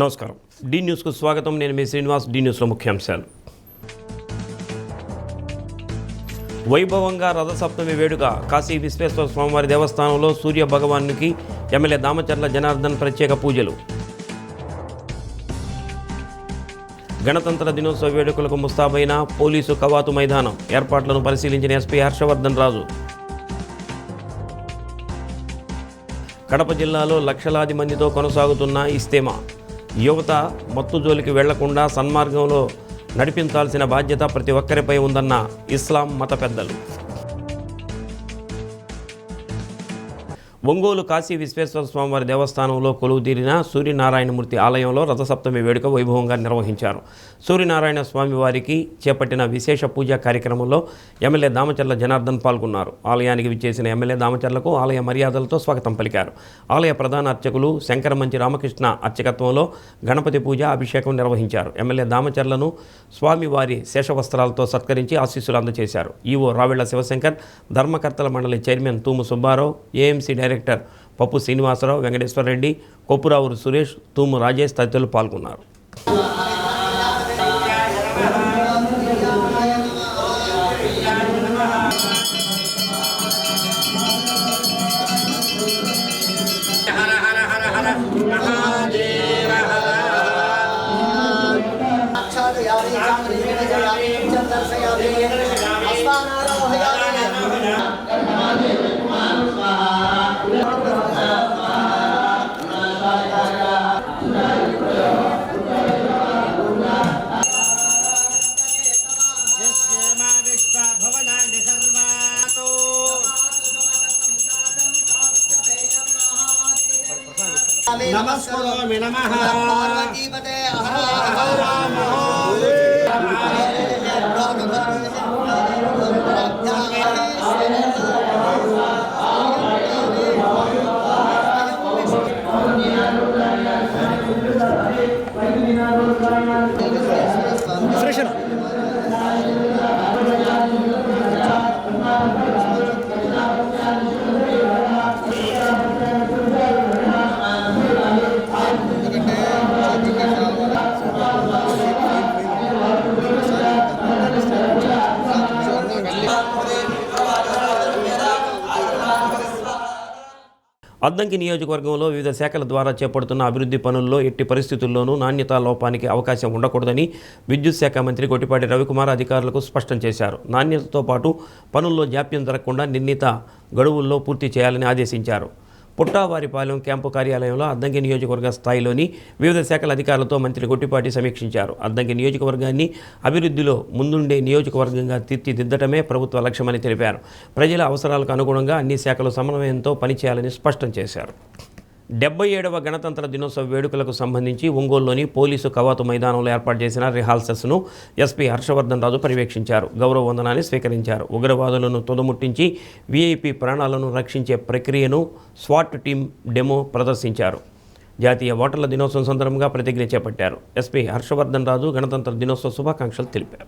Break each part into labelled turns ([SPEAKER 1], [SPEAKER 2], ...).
[SPEAKER 1] నమస్కారం. డి న్యూస్కు స్వాగతం. నేను మీ శ్రీనివాస్. డి న్యూస్లో ముఖ్యాంశాలు. వైభవంగా రథసప్తమి వేడుక. కాశీ విశ్వేశ్వర స్వామివారి దేవస్థానంలో సూర్య భగవానునికి ఎమ్మెల్యే దామచర్ల జనార్దన్ ప్రత్యేక పూజలు. గణతంత్ర దినోత్సవ వేడుకలకు ముస్తాబైన పోలీసు కవాతు మైదానం. ఏర్పాట్లను పరిశీలించిన ఎస్పీ హర్షవర్ధన్ రాజు. కడప జిల్లాలో లక్షలాది మందితో కొనసాగుతున్న ఇస్తేమా. యువత మత్తు జోలికి వెళ్లకుండా సన్మార్గంలో నడిపించాల్సిన బాధ్యత ప్రతి ఒక్కరిపై ఉందన్న ఇస్లాం మత పెద్దలు. ఒంగోలు కాశీ విశ్వేశ్వర స్వామివారి దేవస్థానంలో కొలువుదీరిన సూర్యనారాయణమూర్తి ఆలయంలో రథసప్తమి వేడుక వైభవంగా నిర్వహించారు. సూర్యనారాయణ స్వామివారికి చేపట్టిన విశేష పూజా కార్యక్రమంలో ఎమ్మెల్యే దామచర్ల జనార్దన్ పాల్గొన్నారు. ఆలయానికి విచ్చేసిన ఎమ్మెల్యే దామచర్లకు ఆలయ మర్యాదలతో స్వాగతం పలికారు. ఆలయ ప్రధాన అర్చకులు శంకరమంచి రామకృష్ణ అర్చకత్వంలో గణపతి పూజ, అభిషేకం నిర్వహించారు. ఎమ్మెల్యే దామచర్లను స్వామివారి శేషవస్త్రాలతో సత్కరించి ఆశీస్సులు అందజేశారు. ఈవో రావెళ్ల శివశంకర్, ధర్మకర్తల మండలి చైర్మన్ తూము సుబ్బారావు, ఏఎంసీ డైరెక్టర్ పప్పు శ్రీనివాసరావు, వెంకటేశ్వరరెడ్డి, కొప్పురావురు సురేష్, తూము రాజేష్ తదితరులు పాల్గొన్నారు.
[SPEAKER 2] నమస్కారామి నమః పార్వతీపతే
[SPEAKER 1] అద్దంకి నియోజకవర్గంలో వివిధ శాఖల ద్వారా చేపడుతున్న అభివృద్ధి పనుల్లో ఎట్టి పరిస్థితుల్లోనూ నాణ్యతా లోపానికి అవకాశం ఉండకూడదని విద్యుత్ శాఖ మంత్రి గొట్టిపాటి రవికుమార్ అధికారులకు స్పష్టం చేశారు. నాణ్యతతో పాటు పనుల్లో జాప్యం జరగకుండా నిర్ణీత గడువుల్లో పూర్తి చేయాలని ఆదేశించారు. పుట్టావారిపాలెం క్యాంపు కార్యాలయంలో అద్దంకి నియోజకవర్గ స్థాయిలోని వివిధ శాఖల అధికారులతో మంత్రి గొట్టిపాటి సమీక్షించారు. అద్దంకి నియోజకవర్గాన్ని అభివృద్ధిలో ముందుండే నియోజకవర్గంగా తీర్చిదిద్దటమే ప్రభుత్వ లక్ష్యమని తెలిపారు. ప్రజల అవసరాలకు అనుగుణంగా అన్ని శాఖలు సమన్వయంతో పనిచేయాలని స్పష్టం చేశారు. 77వ గణతంత్ర దినోత్సవ వేడుకలకు సంబంధించి ఒంగోలులోని పోలీసు కవాతు మైదానంలో ఏర్పాటు చేసిన రిహార్సల్స్ను ఎస్పీ హర్షవర్ధన్ రాజు పర్యవేక్షించారు. గౌరవ వందనాన్ని స్వీకరించారు. ఉగ్రవాదులను తుదముట్టించి వీఐపీ ప్రాణాలను రక్షించే ప్రక్రియను స్వాట్ టీం డెమో ప్రదర్శించారు. జాతీయ ఓటర్ల దినోత్సవం సందర్భంగా ప్రతిజ్ఞ చేపట్టారు. ఎస్పీ హర్షవర్ధన్ రాజు గణతంత్ర దినోత్సవ శుభాకాంక్షలు తెలిపారు.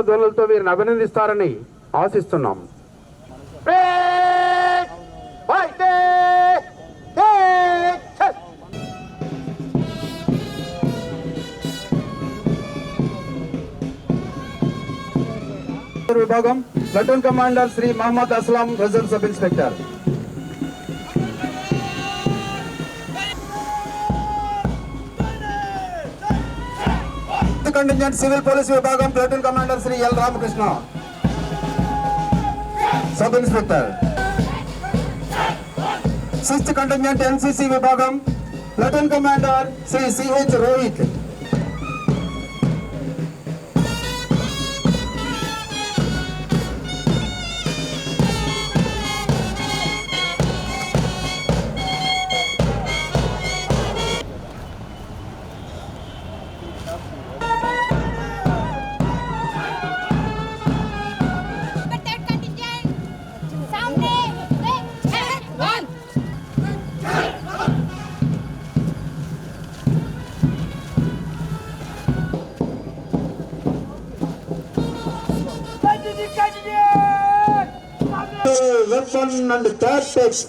[SPEAKER 2] ధ్వనులతో వీరిని అభినందిస్తారని ఆశిస్తున్నాం. విభాగం platoon commander Shri Mohammed Aslam, reserve sub inspector. Contingent civil police విభాగం platoon commander Shri L Ramakrishna, sub inspector. 6th contingent NCC విభాగం platoon commander Shri CH Rohit. weapon and tactics.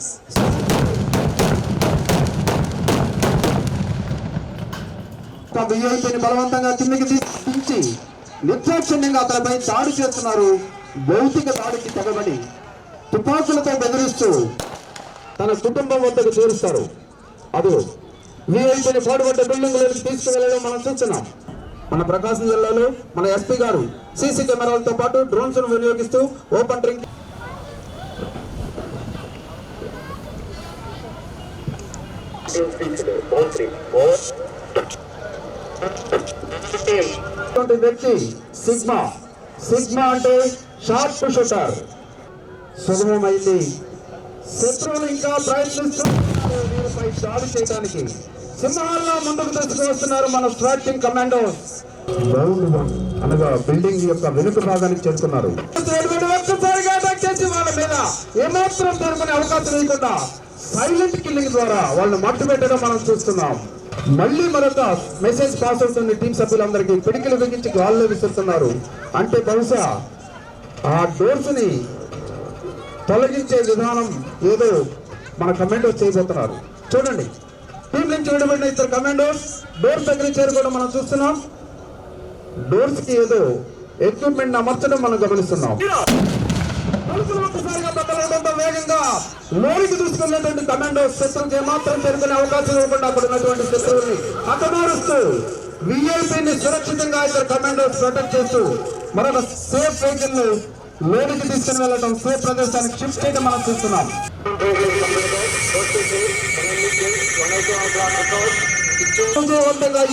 [SPEAKER 2] విఐపిని బలవంతంగా కిందకి తీసుకొచ్చి నిర్దాక్షిణ్యంగా అతనిపై దాడి చేస్తున్నారు. భౌతిక దాడికి తెగబడి తుపాకులతో బెదిరిస్తూ తన కుటుంబం వద్దకు చేరుస్తారు. అది విఐపిని పాడుపడ్డ బిల్డింగ్లోకి తీసుకువెళ్ళడం మనం చూస్తున్నాం. మన ప్రకాశం జిల్లాలో మన ఎస్పీ గారు సీసీ కెమెరాలతో పాటు డ్రోన్స్ ను వినియోగిస్తూ ఓపెన్ డ్రింక్ వ్యక్తి సిగ్మా అంటే షార్ప్ షూటర్. సుగమమైంది. శత్రువులు ఇంకా ప్రయత్నిస్తున్నారు వీరిపై దాడి చేయడానికి. సింహాల్లో ముందుకు తీసుకువస్తున్నారు మన స్ట్రైకింగ్ కమాండోస్. అనగా బిల్డింగ్ యొక్క వెనుక భాగానికి చేరుకున్నారు. ఒక్కసారిగా అటాక్ చేసి వాళ్ళ మీద ఏమాత్రం జరుపుకునే అవకాశం లేకుండా సైలెంట్ కిల్లింగ్ ద్వారా వాళ్ళని మట్టు పెట్టడం మనం చూస్తున్నాం. మళ్ళీ మరొక మెసేజ్ పాస్ అవుతుంది టీం సభ్యులందరికీ. పిడికిలు బిగించి గాల్లో విసురుతున్నారు. అంటే బహుశా ఆ డోర్స్ ని తొలగించే విధానం ఏదో మన కమాండోస్ చేయబోతున్నారు. చూడండి, టీం నుంచి విడబడిన ఇద్దరు కమాండోస్ డోర్స్ దగ్గర చేరుకోవడం మనం చూస్తున్నాం. డోర్స్ కి ఏదో ఎక్విప్మెంట్ అమర్చడం మనం గమనిస్తున్నాం. ఒక్కసారిగా బద్దలవడంతో వేగంగా లోనికి దూసుకున్నటువంటి కమాండోస్ శత్రువుకి ఏమాత్రం చేరుకునే అవకాశం ఇవ్వకుండా అక్కడ ఉన్నటువంటి శత్రువుని హతమారుస్తూ విఐపిని సురక్షితంగా ఇద్దరు కమాండోస్ ప్రొటెక్ట్ చేస్తూ మరొక సేఫ్ వెహికల్ ను లోనికి తీసుకుని వెళ్ళడం, సేఫ్ ప్రదేశానికి షిఫ్ట్ చేయడం మనం చూస్తున్నాం.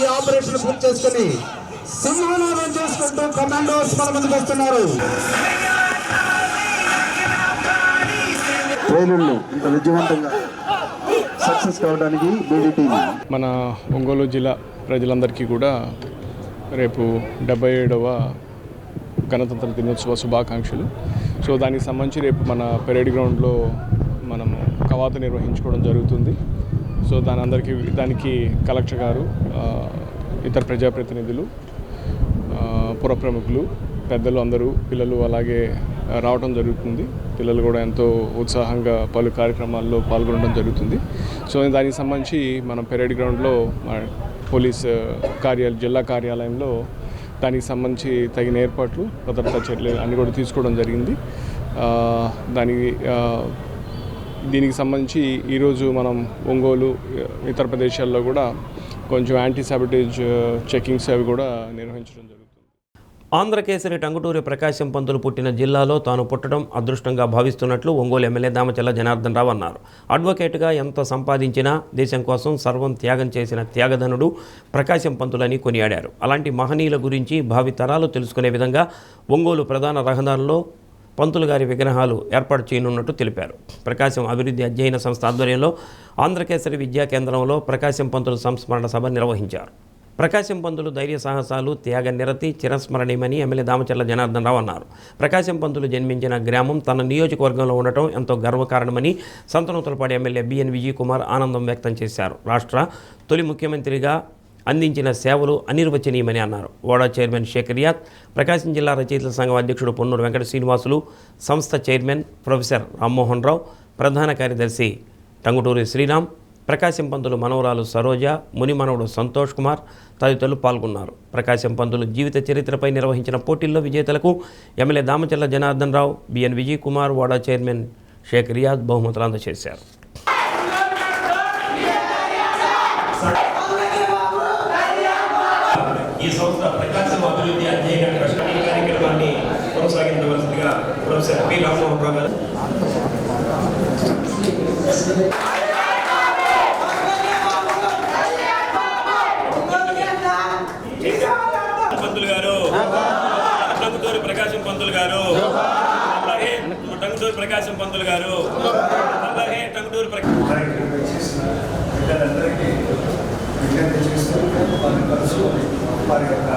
[SPEAKER 2] ఈ ఆపరేషన్ పూర్తి చేసుకుని సింహనాదం చేసుకుంటూ కమాండోస్ మన ముందుకు వస్తున్నారు. ఇంత విజయవంతంగా సక్సెస్ కావడానికి
[SPEAKER 3] మన ఒంగోలు జిల్లా ప్రజలందరికీ కూడా రేపు 77వ గణతంత్ర దినోత్సవ శుభాకాంక్షలు. సో దానికి సంబంధించి రేపు మన పెరేడ్ గ్రౌండ్లో మనము కవాతు నిర్వహించుకోవడం జరుగుతుంది. సో దానికి కలెక్టర్ గారు, ఇతర ప్రజాప్రతినిధులు, పుర ప్రముఖులు, పెద్దలు అందరూ, పిల్లలు అలాగే రావడం జరుగుతుంది. పిల్లలు కూడా ఎంతో ఉత్సాహంగా పలు కార్యక్రమాల్లో పాల్గొనడం జరుగుతుంది. సో దానికి సంబంధించి మనం పెరేడ్ గ్రౌండ్లో పోలీస్ జిల్లా కార్యాలయంలో దానికి సంబంధించి తగిన ఏర్పాట్లు, భద్రతా చర్యలు అన్నీ కూడా తీసుకోవడం జరిగింది. దీనికి సంబంధించి ఈరోజు మనం ఒంగోలు, ఇతర ప్రదేశాల్లో కూడా కొంచెం యాంటీ సాబిటేజ్ చెకింగ్స్ అవి కూడా నిర్వహించడం జరుగుతుంది.
[SPEAKER 1] ఆంధ్రకేసరి టంగుటూరి ప్రకాశం పంతులు పుట్టిన జిల్లాలో తాను పుట్టడం అదృష్టంగా భావిస్తున్నట్లు ఒంగోలు ఎమ్మెల్యే దామచల్ల జనార్దన్ రావు అన్నారు. అడ్వకేట్గా ఎంత సంపాదించినా దేశం కోసం సర్వం త్యాగం చేసిన త్యాగధనుడు ప్రకాశం పంతులని కొనియాడారు. అలాంటి మహనీయుల గురించి భావి తరాలు తెలుసుకునే విధంగా ఒంగోలు ప్రధాన రహదారుల్లో పంతులు గారి విగ్రహాలు ఏర్పాటు చేయనున్నట్టు తెలిపారు. ప్రకాశం అభివృద్ధి అధ్యయన సంస్థ ఆధ్వర్యంలో ఆంధ్రకేసరి విద్యా కేంద్రంలో ప్రకాశం పంతులు సంస్మరణ సభ నిర్వహించారు. ప్రకాశం పంతులు ధైర్య సాహసాలు, త్యాగ నిరతి చిరస్మరణీయమని ఎమ్మెల్యే దామచల్ల జనార్దన్ రావు అన్నారు. ప్రకాశం పంతులు జన్మించిన గ్రామం తన నియోజకవర్గంలో ఉండటం ఎంతో గర్వకారణమని సంతనూతలపాడు ఎమ్మెల్యే బిఎన్ విజయ్ కుమార్ ఆనందం వ్యక్తం చేశారు. రాష్ట్ర తొలి ముఖ్యమంత్రిగా అందించిన సేవలు అనిర్వచనీయమని అన్నారు. ఓడా చైర్మన్ షేక్ రియాద్, ప్రకాశం జిల్లా రచయితల సంఘం అధ్యక్షుడు పొన్నూరు వెంకట శ్రీనివాసులు, సంస్థ చైర్మన్ ప్రొఫెసర్ రామ్మోహన్ రావు, ప్రధాన కార్యదర్శి టంగుటూరి శ్రీరామ్, ప్రకాశం పంతులు మనవరాలు సరోజ, ముని మనవడు సంతోష్ కుమార్ తదితరులు పాల్గొన్నారు. ప్రకాశం పంతులు జీవిత చరిత్రపై నిర్వహించిన పోటీల్లో విజేతలకు MLA Damacharla Janardhan Rao, BN Vijay Kumar, OUDA chairman Sheikh Riyaz బహుమతులు అందజేశారు. ఈ సంస్థ ప్రకాశం అభివృద్ధి అధ్యయన ట్రస్ట్ కార్యక్రమాన్ని కొనసాగించవలసిందిగా ప్రొఫెసర్ పి రామ్మోహన్ రావు గారు. పంతులు గారు, టంగుటూరి ప్రకాశం పంతులు గారు, అలాగే టంగుటూరి ప్రకాశం పంతులు గారు, అలాగే టంగుటూరి
[SPEAKER 4] పిల్లలందరికీ విజ్ఞప్తి చేస్తూ వారి యొక్క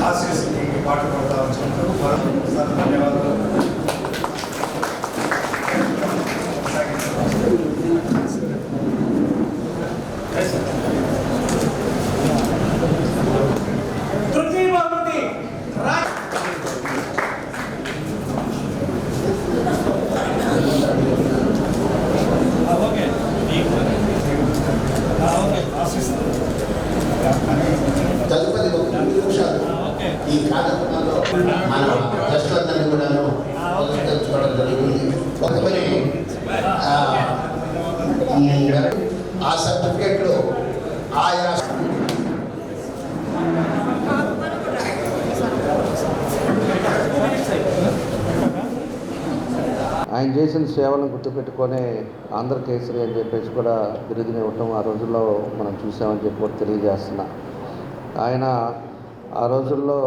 [SPEAKER 4] ఆశీస్సుకి పాటు పడతా వచ్చినప్పుడు మరొకసారి ధన్యవాదాలు.
[SPEAKER 5] ఈ కార్యక్రమంలో మన గెస్టులందరినీ కూడాను తెలుసుకోవడం జరుగుతుంది. ఒకరి ఆ సర్టిఫికేట్లు ఆయా
[SPEAKER 6] ఆయన చేసిన సేవలను గుర్తుపెట్టుకొని ఆంధ్రకేసరి అని చెప్పేసి కూడా బిరుదుని ఇవ్వటం ఆ రోజుల్లో మనం చూసామని చెప్పి కూడా తెలియజేస్తున్నా. ఆయన ఆ రోజుల్లో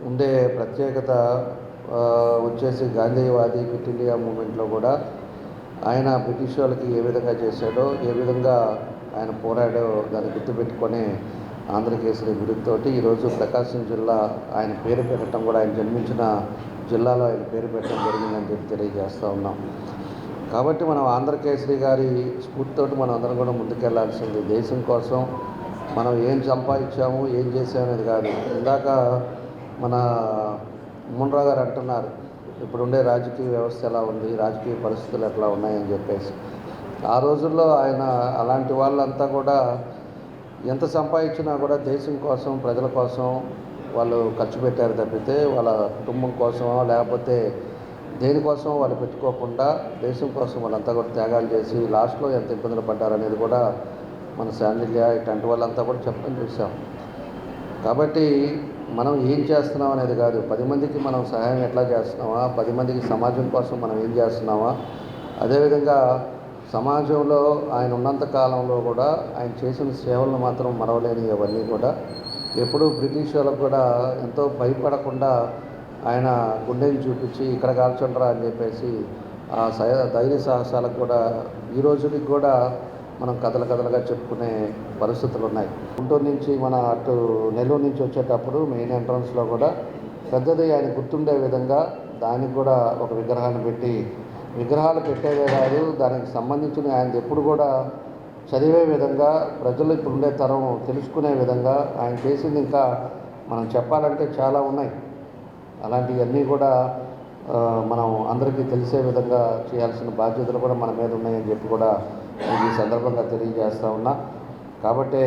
[SPEAKER 6] ఉండే ప్రత్యేకత వచ్చేసి గాంధీవాది క్విట్ ఇండియా మూమెంట్లో కూడా ఆయన బ్రిటిష్ వాళ్ళకి ఏ విధంగా చేశాడో, ఏ విధంగా ఆయన పోరాడో దాన్ని గుర్తుపెట్టుకొని ఆంధ్రకేసరి బిరుదుతోటి ఈరోజు ప్రకాశం జిల్లా ఆయన పేరు పెట్టడం కూడా, ఆయన జన్మించిన జిల్లాలో ఆయన పేరు పెట్టడం జరిగిందని చెప్పి తెలియజేస్తూ ఉన్నాం. కాబట్టి మనం ఆంధ్రకేసరి గారి స్ఫూర్తితోటి మనం అందరం కూడా ముందుకెళ్లాల్సింది. దేశం కోసం మనం ఏం సంపాదించాము, ఏం చేసామనేది కాదు. ఇందాక మన మున్రా గారు అంటున్నారు, ఇప్పుడుండే రాజకీయ వ్యవస్థ ఎలా ఉంది, రాజకీయ పరిస్థితులు ఎట్లా ఉన్నాయని చెప్పేసి. ఆ రోజుల్లో ఆయన అలాంటి వాళ్ళంతా కూడా ఎంత సంపాదించినా కూడా దేశం కోసం, ప్రజల కోసం వాళ్ళు ఖర్చు పెట్టారు తప్పితే వాళ్ళ కుటుంబం కోసమో లేకపోతే దేనికోసం వాళ్ళు పెట్టుకోకుండా దేశం కోసం వాళ్ళంతా కూడా త్యాగాలు చేసి లాస్ట్లో ఎంత ఇబ్బందులు పడ్డారనేది కూడా మన శాండిల్య ఇట్లాంటి వాళ్ళంతా కూడా చెప్పడం చూసాం. కాబట్టి మనం ఏం చేస్తున్నాం అనేది కాదు, 10 మందికి మనం సహాయం ఎట్లా చేస్తున్నామా, 10 మందికి సమాజం కోసం మనం ఏం చేస్తున్నామా. అదేవిధంగా సమాజంలో ఆయన ఉన్నంత కాలంలో కూడా ఆయన చేసిన సేవలను మాత్రం మరవలేని అవన్నీ కూడా ఎప్పుడూ బ్రిటిష్ వాళ్ళకు కూడా ఎంతో భయపడకుండా ఆయన గుండెని చూపించి ఇక్కడ కాల్చండ్రా అని చెప్పేసి ఆ ధైర్య సాహసాలకు కూడా ఈ రోజుకి కూడా మనం కథలుగా చెప్పుకునే పరిస్థితులు ఉన్నాయి. గుంటూరు నుంచి మన అటు నెల్లూరు నుంచి వచ్చేటప్పుడు మెయిన్ ఎంట్రన్స్లో కూడా పెద్దది ఆయన గుర్తుండే విధంగా దానికి కూడా ఒక విగ్రహాన్ని పెట్టి, విగ్రహాలు పెట్టేవే కాదు దానికి సంబంధించిన ఆయన ఎప్పుడు కూడా చదివే విధంగా, ప్రజలు ఇప్పుడుండే తరం తెలుసుకునే విధంగా ఆయన చేసింది ఇంకా మనం చెప్పాలంటే చాలా ఉన్నాయి. అలాంటివన్నీ కూడా మనం అందరికీ తెలిసే విధంగా చేయాల్సిన బాధ్యతలు కూడా మన మీద ఉన్నాయని చెప్పి కూడా ఈ సందర్భంగా తెలియజేస్తూ ఉన్నా. కాబట్టి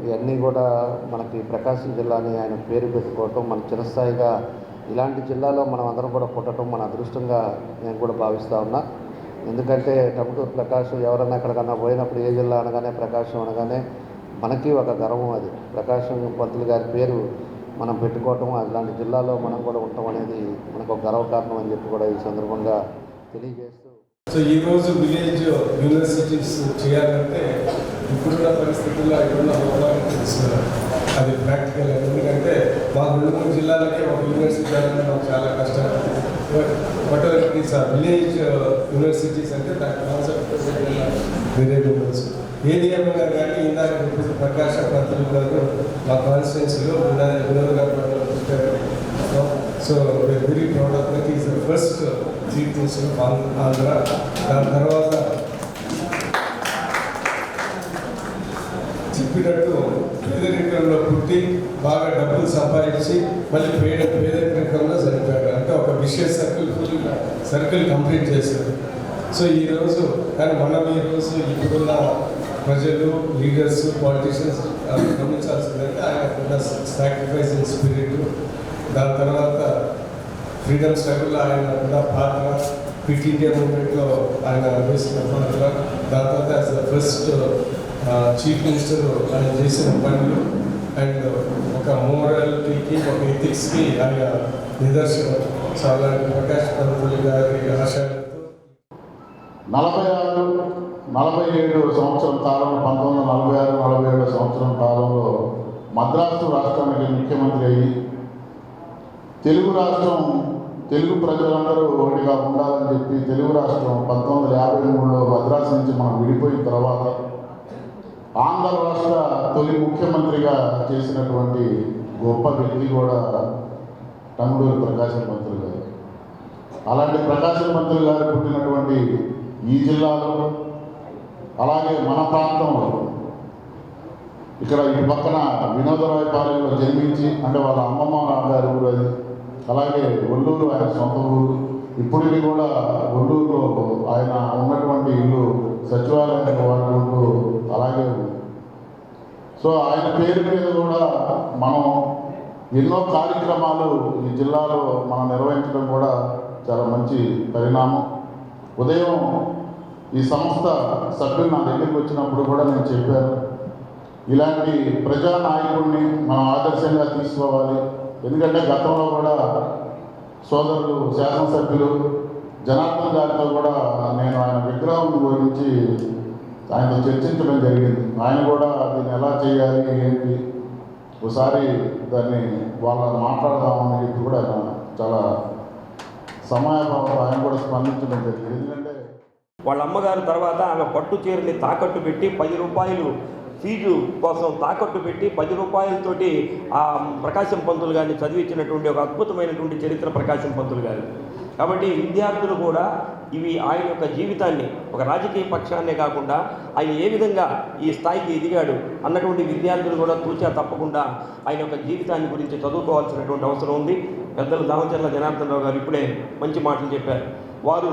[SPEAKER 6] ఇవన్నీ కూడా మనకి ప్రకాశం జిల్లాని ఆయన పేరు పెట్టుకోవటం, మన చిరస్థాయిగా ఇలాంటి జిల్లాలో మనం అందరం కూడా పుట్టడం మన అదృష్టంగా నేను కూడా భావిస్తూ ఉన్నా. ఎందుకంటే టంగుటూరు ప్రకాశం ఎవరన్నా ఎక్కడికన్నా పోయినప్పుడు ఏ జిల్లా అనగానే ప్రకాశం అనగానే మనకి ఒక గర్వం. అది ప్రకాశం పంతులు గారి పేరు మనం పెట్టుకోవటం, అలాంటి జిల్లాలో మనం కూడా ఉండటం అనేది మనకు ఒక గర్వకారణం అని చెప్పి కూడా ఈ సందర్భంగా తెలియజేస్తూ,
[SPEAKER 7] సో ఈరోజు విలేజ్ యూనివర్సిటీస్ చేయాలంటే ఇప్పుడున్న పరిస్థితుల్లో ఇప్పుడున్న హోదాలు తెలుస్తున్నారు. అది ప్రాక్టికల్. ఎందుకంటే మాకు 2-3 జిల్లాలకే ఒక యూనివర్సిటీ చేయాలంటే మాకు చాలా కష్టం. What ever it is village universities అంటే దాని కాన్సెప్ట్ వేరే యూనివర్సిటీ ఏది ఏమైనా కానీ ఇందాక ప్రకాశ పంతులు గారు మా కాన్స్టిట్యున్సీలో వినోద్ గారు. So very proud of that. Is the first chief minister of Andhra. దాని తర్వాత చెప్పినట్టు పేదరికంలో పుట్టి బాగా డబ్బులు సంపాదించి మళ్ళీ పేదరికంలో సరిపోయాడు. అంటే ఒక విషయస్ సర్కిల్ కంప్లీట్ చేశారు. సో ఈరోజు కానీ మనం ఈరోజు ఇప్పుడున్న ప్రజలు, లీడర్స్, పాలిటీషియన్స్ గమనించాల్సిందంటే ఆయన సాక్రిఫైసింగ్ స్పిరిట్, దాని తర్వాత ఫ్రీడమ్ స్ట్రగుల్లో ఆయన కూడా పాత్ర, క్విట్ ఇండియా మూవ్మెంట్లో ఆయన వేసిన పాత్ర, దాని తర్వాత as the first chief minister ఆయన చేసిన పనులు అండ్ ఒక మోరాలిటీకి, ఒక ఎథిక్స్కి ఆయన నిదర్శనం. సో అలాంటి ప్రకాష్ పంతులు గారి ఆశయాలతో
[SPEAKER 8] 47 సంవత్సరం కాలంలో 1946-47 సంవత్సరం కాలంలో మద్రాసు రాష్ట్రానికి ముఖ్యమంత్రి అయ్యి తెలుగు రాష్ట్రం, తెలుగు ప్రజలందరూ ఒకటిగా ఉండాలని చెప్పి తెలుగు రాష్ట్రం 1953లో మద్రాసు నుంచి మనం విడిపోయిన తర్వాత ఆంధ్ర రాష్ట్ర తొలి ముఖ్యమంత్రిగా చేసినటువంటి గొప్ప వ్యక్తి కూడా టంగుటూరి ప్రకాశం పంతులు గారు. అలాంటి ప్రకాశం పంతులు గారు పుట్టినటువంటి ఈ జిల్లాలో, అలాగే మన ప్రాంతంలో ఇక్కడ ఈ పక్కన వినోదరాయపాలెంలో జన్మించి, అంటే వాళ్ళ అమ్మమ్మ గారు ఊరు అది, అలాగే ఒల్లూరు ఆయన సొంత ఊరు. ఇప్పటికీ కూడా ఒల్లూరులో ఆయన ఉన్నటువంటి ఇల్లు సచివాలయానికి వాడుకుంటూ అలాగే ఉంది. సో ఆయన పేరు మీద కూడా మనం ఎన్నో కార్యక్రమాలు ఈ జిల్లాలో మనం నిర్వహించడం కూడా చాలా మంచి పరిణామం. ఉదయం ఈ సంస్థ సభ్యులు నా దగ్గరికి వచ్చినప్పుడు కూడా నేను చెప్పాను, ఇలాంటి ప్రజానాయకుడిని మనం ఆదర్శంగా తీసుకోవాలి. ఎందుకంటే గతంలో కూడా సోదరులు శాసనసభ్యులు జనార్దన్ గారితో కూడా నేను ఆయన విగ్రహం గురించి ఆయనతో చర్చించడం జరిగింది. ఆయన కూడా దీన్ని ఎలా చేయాలి ఏంటి ఒకసారి దాన్ని వాళ్ళ మాట్లాడదామని చెప్పి కూడా ఆయన చాలా సమయభావం ఆయన కూడా స్పందించడం జరిగింది. ఎందుకంటే
[SPEAKER 1] వాళ్ళ అమ్మగారు తర్వాత ఆమె పట్టు చీరని తాకట్టు పెట్టి 10 రూపాయలు ఫీజు కోసం తాకట్టు పెట్టి 10 రూపాయలతోటి ఆ ప్రకాశం పంతులు గారిని చదివించినటువంటి ఒక అద్భుతమైనటువంటి చరిత్ర ప్రకాశం పంతులు గారు. కాబట్టి విద్యార్థులు కూడా ఇవి ఆయన యొక్క జీవితాన్ని ఒక రాజకీయ పక్షాన్నే కాకుండా ఆయన ఏ విధంగా ఈ స్థాయికి ఎదిగాడు అన్నటువంటి విద్యార్థులు కూడా తూచా తప్పకుండా ఆయన యొక్క జీవితాన్ని గురించి చదువుకోవాల్సినటువంటి అవసరం ఉంది. పెద్దలు దామచర్ల జనార్దన్ రావు గారు ఇప్పుడే మంచి మాటలు చెప్పారు. వారు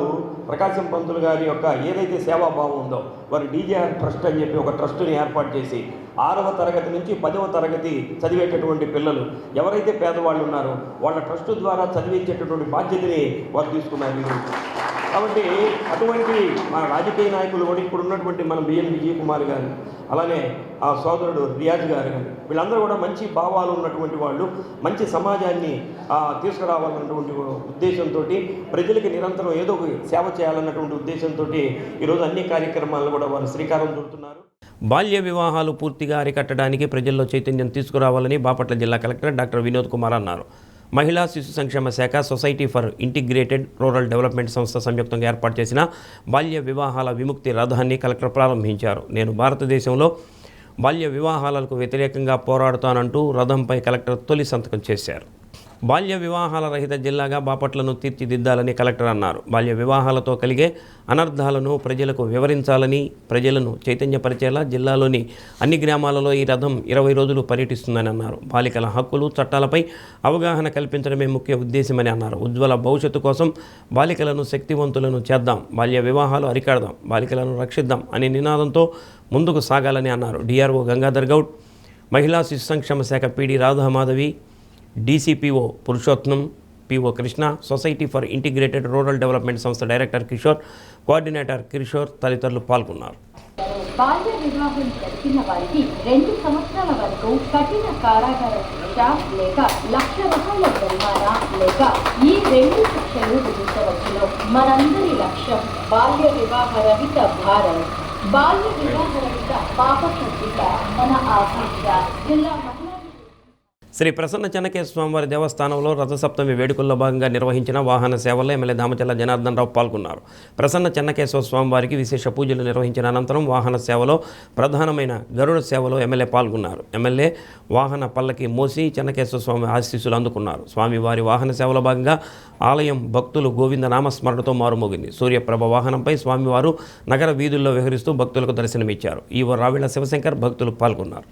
[SPEAKER 1] ప్రకాశం పంతులు గారి యొక్క ఏదైతే సేవాభావం ఉందో వారు డీజేఆర్ ట్రస్ట్ అని చెప్పి ఒక ట్రస్టుని ఏర్పాటు చేసి 6వ తరగతి నుంచి 10వ తరగతి చదివేటటువంటి పిల్లలు ఎవరైతే పేదవాళ్ళు ఉన్నారో వాళ్ళ ట్రస్టు ద్వారా చదివించేటటువంటి బాధ్యతని వారు తీసుకున్నారు. కాబట్టి అటువంటి మన రాజకీయ నాయకులు కూడా ఇప్పుడు ఉన్నటువంటి మన బిఎన్ విజయ్ కుమార్ గారు, అలానే ఆ సోదరుడు రియాజ్ గారు కానీ వీళ్ళందరూ కూడా మంచి భావాలు ఉన్నటువంటి వాళ్ళు, మంచి సమాజాన్ని తీసుకురావాలన్నటువంటి ఉద్దేశంతో ప్రజలకి నిరంతరం ఏదో ఒక సేవ చేయాలన్నటువంటి ఉద్దేశంతో ఈరోజు అన్ని కార్యక్రమాలను కూడా వారు శ్రీకారం చుడుతున్నారు. బాల్య వివాహాలు పూర్తిగా అరికట్టడానికి ప్రజల్లో చైతన్యం తీసుకురావాలని బాపట్ల జిల్లా కలెక్టర్ డాక్టర్ వినోద్ కుమార్ అన్నారు. మహిళా శిశు సంక్షేమ శాఖ, society for integrated rural development సంస్థ సంయుక్తంగా ఏర్పాటు చేసిన బాల్య వివాహాల విముక్తి రథాన్ని కలెక్టర్ ప్రారంభించారు. నేను భారతదేశంలో బాల్య వివాహాలకు వ్యతిరేకంగా పోరాడుతానంటూ రథంపై కలెక్టర్ తొలి సంతకం చేశారు. బాల్య వివాహాల రహిత జిల్లాగా బాపట్లను తీర్చిదిద్దాలని కలెక్టర్ అన్నారు. బాల్య వివాహాలతో కలిగే అనర్థాలను ప్రజలకు వివరించాలని, ప్రజలను చైతన్యపరిచేలా జిల్లాలోని అన్ని గ్రామాలలో ఈ రథం 20 రోజులు పర్యటిస్తుందని అన్నారు. బాలికల హక్కులు, చట్టాలపై అవగాహన కల్పించడమే ముఖ్య ఉద్దేశమని అన్నారు. ఉజ్వల భవిష్యత్తు కోసం బాలికలను శక్తివంతులను చేద్దాం, బాల్య వివాహాలు అరికడదాం, బాలికలను రక్షిద్దాం అనే నినాదంతో ముందుకు సాగాలని అన్నారు. డిఆర్ఓ గంగాధర్ గౌడ్, మహిళా శిశు సంక్షేమ శాఖ PD Radha Madhavi, DCPO Purushottam, PO Krishna, society for integrated rural development సంస్థ డైరెక్టర్ కిషోర్, కోఆర్డినేటర్ కిషోర్ తదితరులు పాల్గొన్నారు.
[SPEAKER 9] బాల్య వివాహం జరిపిన వారికి 2 సంవత్సరాల వరకు కఠిన కారాగార శిక్ష లేక ₹1,00,000 జరిమానా లేక ఈ 2 శిక్షలు విధించవచ్చును. మనందరి లక్ష్యం బాల్య వివాహ రహిత భారత్. బాల్య వివాహ రహిత బాపట్ల జిల్లా మన ఆకాంక్ష. జిల్లా
[SPEAKER 1] శ్రీ ప్రసన్న చెన్నకేశ్వర స్వామివారి దేవస్థానంలో రథసప్తమి వేడుకల్లో భాగంగా నిర్వహించిన వాహన సేవల్లో ఎమ్మెల్యే దామచర్ల జనార్దన్ రావు పాల్గొన్నారు. ప్రసన్న చెన్నకేశ్వర స్వామివారికి విశేష పూజలు నిర్వహించిన అనంతరం వాహన సేవలో ప్రధానమైన గరుడ సేవలో ఎమ్మెల్యే పాల్గొన్నారు. ఎమ్మెల్యే వాహన పల్లకి మోసి చెన్నకేశ్వర స్వామి ఆశీస్సులు అందుకున్నారు. స్వామివారి వాహన సేవలో భాగంగా ఆలయం భక్తులు గోవింద నామస్మరణతో మారుమోగింది. సూర్యప్రభ వాహనంపై స్వామివారు నగర వీధుల్లో విహరిస్తూ భక్తులకు దర్శనమిచ్చారు. ఈవో రావిళ్ల శివశంకర్ భక్తులు పాల్గొన్నారు.